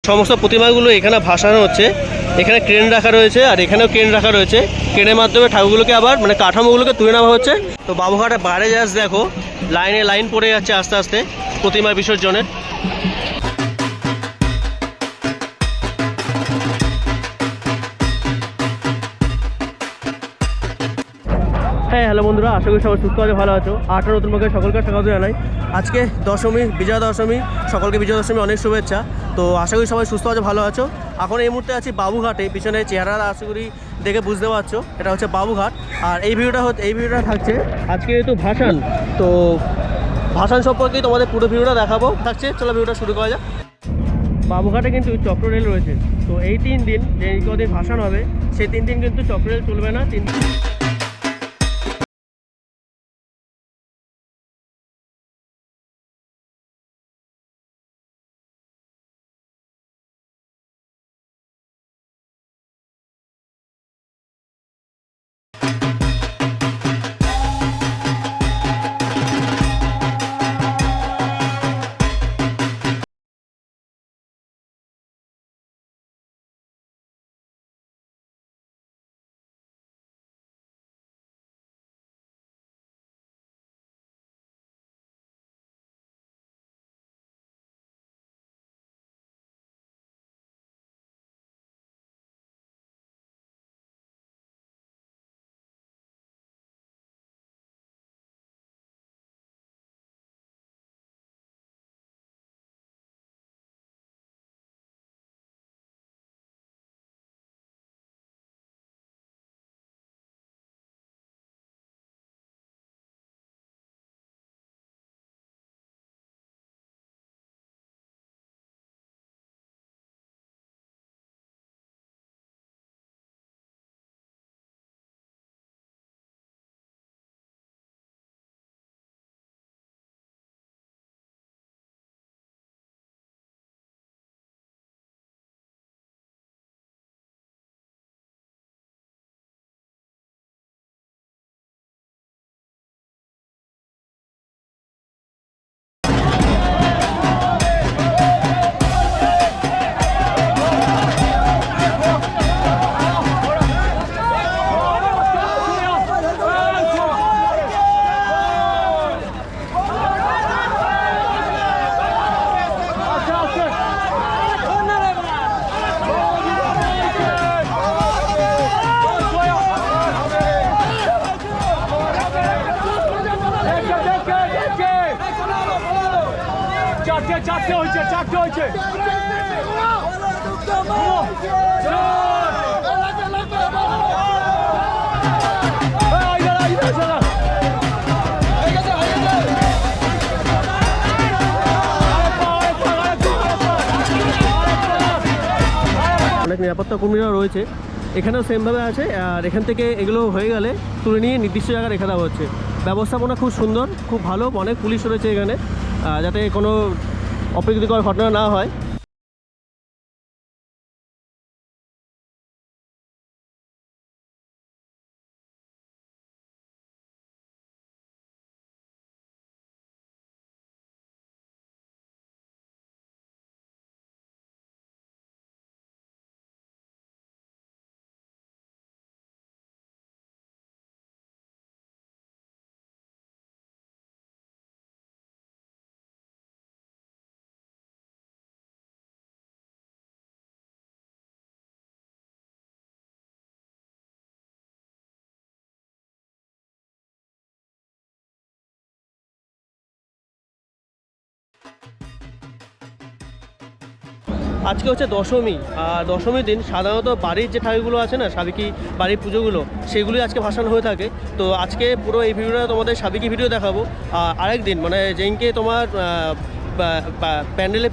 সমস্ত প্রতিমাগুলো এখানে ভাসানো হচ্ছে। এখানে ক্রেন রাখা রয়েছে আর এখানেও ক্রেন রাখা রয়েছে। ক্রেনের মাধ্যমে ঠাকুরগুলোকে আবার মানে কাঠামোগুলোকে তুলে নেওয়া হচ্ছে। তো বাবুঘাটে বাইরে যাস দেখো লাইন পড়ে যাচ্ছে আস্তে আস্তে প্রতিমা বিসর্জনের। হ্যাঁ হ্যালো বন্ধুরা, আশা করি সবাই সুস্থ আছে, ভালো আছো। আটটা নতুন পক্ষে সকলকে স্বাগত জানাই। আজকে দশমী, বিজয়া দশমী। সকলকে বিজয়া দশমী অনেক শুভেচ্ছা। তো আশা করি সবাই সুস্থ আছে, ভালো আছো। এখন এই মুহূর্তে আছি বাবুঘাটে। পিছনে চেহারা আশা করি দেখে বুঝতে পারছো এটা হচ্ছে বাবুঘাট। আর এই ভিডিওটা থাকছে আজকে যেহেতু ভাসান, তো ভাসান সম্পর্কেই তোমাদের পুরো ভিডিওটা দেখাবো থাকছে। চলো ভিডিওটা শুরু করা যাক। বাবুঘাটে কিন্তু চক্র রেল রয়েছে। তো এই 3 দিন যে কদিন ভাসান হবে সেই 3 দিন কিন্তু চক্র রেল চলবে না। 3 দিন চারটে হয়েছে অনেক নিরাপত্তা কর্মীরা রয়েছে এখানেও সেমভাবে আছে। আর এখান থেকে এগুলো হয়ে গেলে তুলে নিয়ে নির্দিষ্ট জায়গায় রেখে দেওয়া হচ্ছে। ব্যবস্থাপনা খুব সুন্দর, খুব ভালো, অনেক পুলিশ রয়েছে এখানে যাতে কোনো অপ্রীতিকর ঘটনা না হয়। আজকে হচ্ছে দশমী। আর দশমীর দিন সাধারণত বাড়ির যে ঠাকুরগুলো আছে না, সাবেকি বাড়ির পুজোগুলো, সেগুলোই আজকে ভাসান হয়ে থাকে। তো আজকে পুরো এই ভিডিওটা তোমাদের সাবেকি ভিডিও দেখাবো। আরেক দিন মানে যেদিনকে তোমার প্যান্ডেলে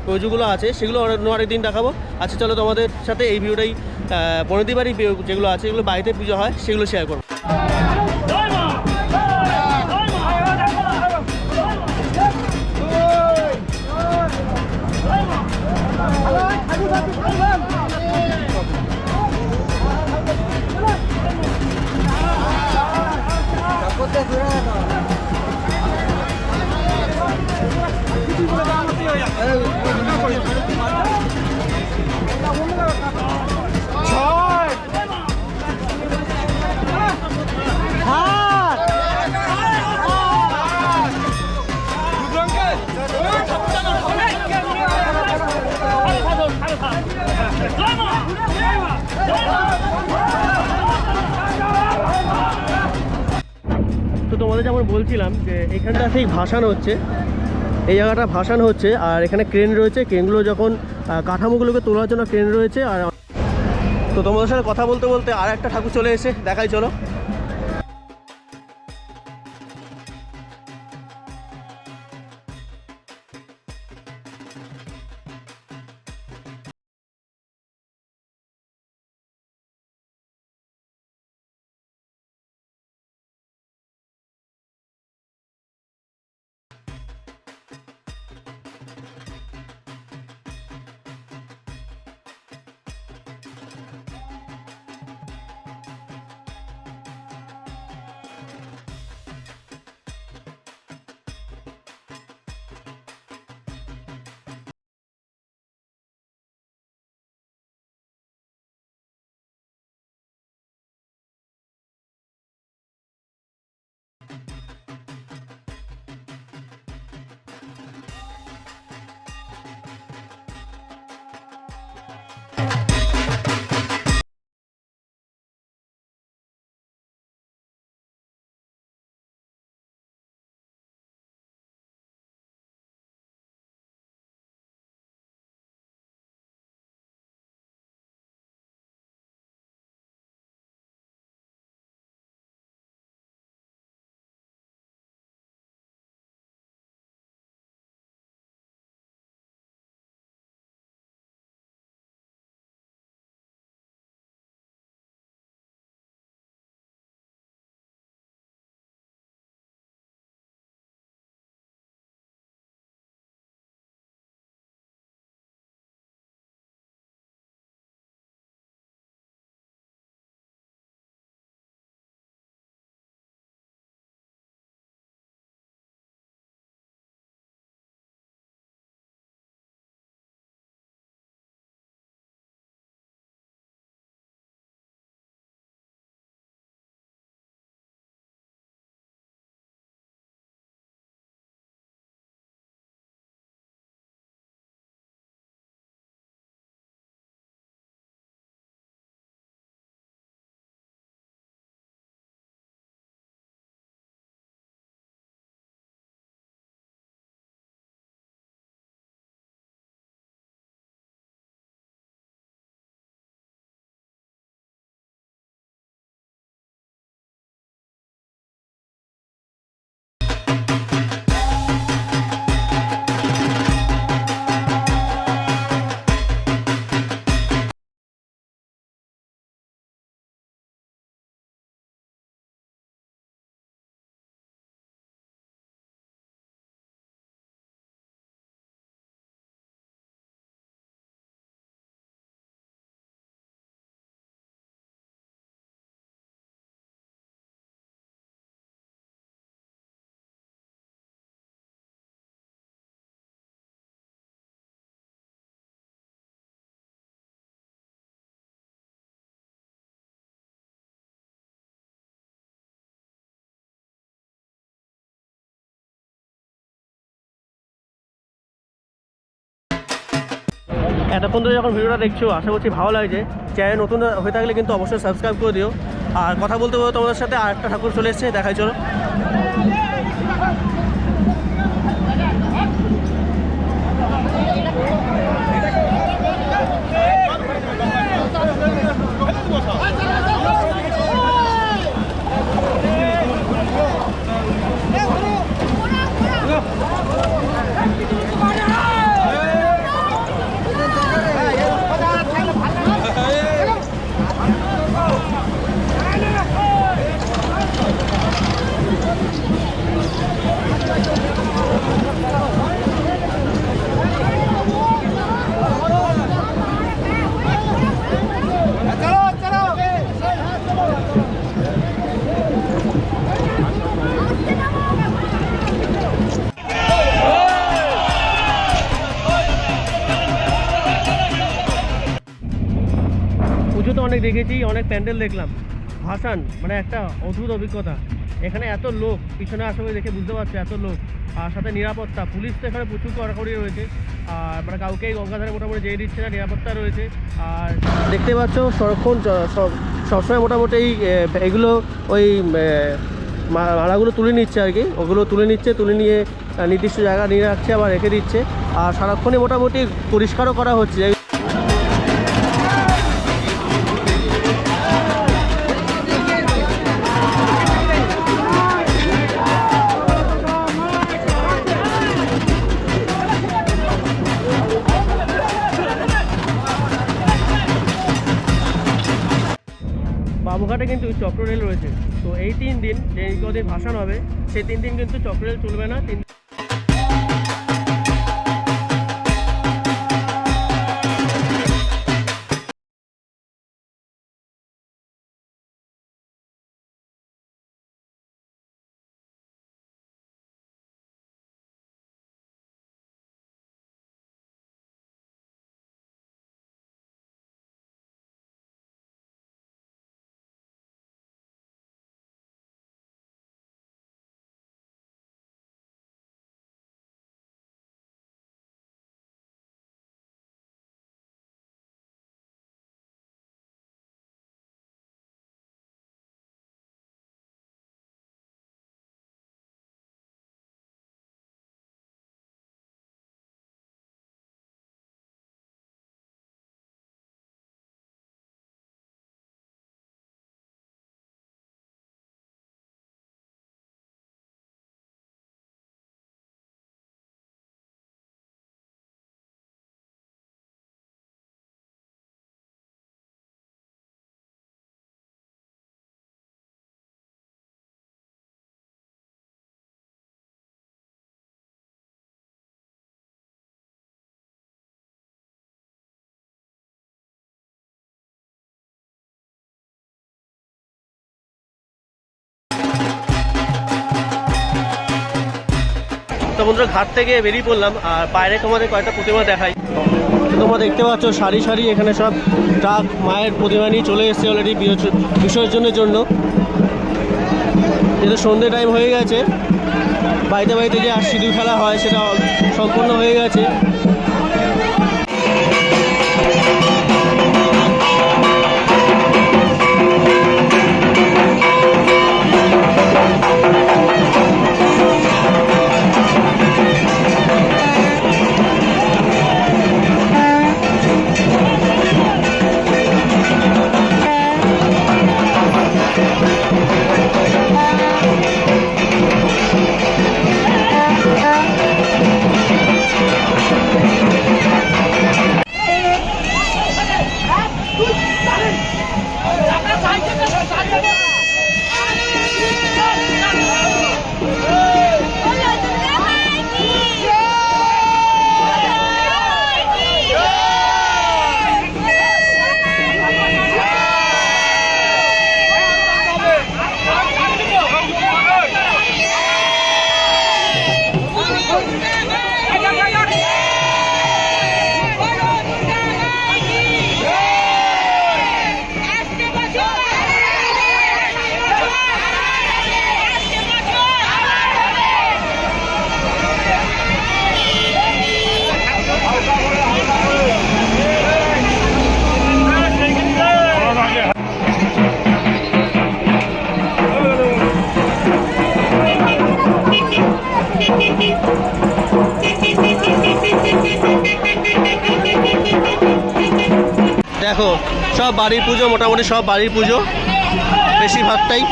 পুজোগুলো আছে সেগুলো অন্য আরেকদিন দেখাবো। আচ্ছা চলো তোমাদের সাথে এই ভিডিওটাই বনেদি বাড়ি যেগুলো আছে, যেগুলো বাড়িতে পুজো হয় সেগুলো শেয়ার করবো। তোমাদের যেমন বলছিলাম যে এখানটা ঠিক ভাসান হচ্ছে, এই জায়গাটা ভাসান হচ্ছে, আর এখানে ক্রেন রয়েছে, ক্রেনগুলো যখন কাঠামোগুলোকে তোলার জন্য ক্রেন রয়েছে। আর তো তোমাদের সাথে কথা বলতে বলতে আর একটা ঠাকুর চলে এসে দেখাই, চলো। এতক্ষণ ধরে যখন ভিডিওটা দেখছো আশা করছি ভালো লাগছে। চ্যানেল নতুন হয়ে থাকলে কিন্তু অবশ্যই সাবস্ক্রাইব করে দিও। আর কথা বলতে বলতে তোমাদের সাথে আর একটা ঠাকুর চলে এসেছে, দেখাই চলো। পুজো তো অনেক দেখেছি, অনেক প্যান্ডেল দেখলাম, ভাসান মানে একটা অদ্ভুত অভিজ্ঞতা। এখানে এত লোক, পিছনে আসলে দেখে বুঝতে পারছো এত লোক, আর সাথে নিরাপত্তা, পুলিশ তো এখানে প্রচুর কড়াকড়ি রয়েছে। আর মানে কাউকেই গঙ্গাধারে মোটামুটি যেয়ে দিচ্ছে না, নিরাপত্তা রয়েছে। আর দেখতে পাচ্ছ সবসময় মোটামুটি এইগুলো ওই মালাগুলো তুলে নিচ্ছে আর কি, ওগুলো তুলে নিচ্ছে, তুলে নিয়ে নির্দিষ্ট জায়গা নিয়ে রাখছে, আবার রেখে দিচ্ছে। আর সারাক্ষণই মোটামুটি পরিষ্কারও করা হচ্ছে। বাবুঘাটে কিন্তু চক্ররেল রয়েছে, তো এই 3 দিন যে কদিন ভাসান হবে সেই 3 দিন কিন্তু চক্ররেল চলবে না। তো বন্ধুরা ঘাট থেকে বেরিয়ে পড়লাম, আর বাইরে তোমাদের কয়েকটা প্রতিমা দেখাই। তোমরা দেখতে পাচ্ছ সারি সারি এখানে সব ট্রাক মায়ের প্রতিমা নিয়ে চলে এসেছে অলরেডি বিসর্জনের জন্য। যেহেতু সন্ধ্যে টাইম হয়ে গেছে, বাড়িতে বাড়িতে যে আর সিঁদুর খেলা হয় সেটা সম্পূর্ণ হয়ে গেছে। দেখো সব বাড়ির পুজো, মোটামুটি সব বাড়ির পুজো বেশিরভাগটাই।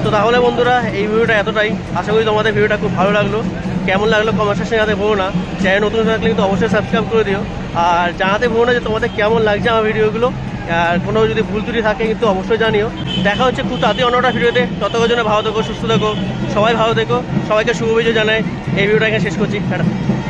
তো তাহলে বন্ধুরা এই ভিডিওটা এতটাই। আশা করি তোমাদের ভিডিওটা খুব ভালো লাগলো। কেমন লাগলো কমেন্ট সেকশনে জানাতে ভুলো না। চ্যানেল নতুন থাকলে কিন্তু অবশ্যই সাবস্ক্রাইব করে দিও। আর জানাতে ভুলো না যে তোমাদের কেমন লাগছে আমার ভিডিওগুলো। আর কোনো যদি ভুল ত্রুটি থাকে কিন্তু অবশ্যই জানিও। দেখা হচ্ছে খুব তাড়াতাড়ি অন্য একটা ভিডিওতে। ততক্ষণ জন্য ভালো থেকো, সুস্থ থেকো, সবাই ভালো থেকো, সবাইকে শুভ বিজয় জানাই। এই ভিডিওটা এখানে শেষ করছি। টাটা।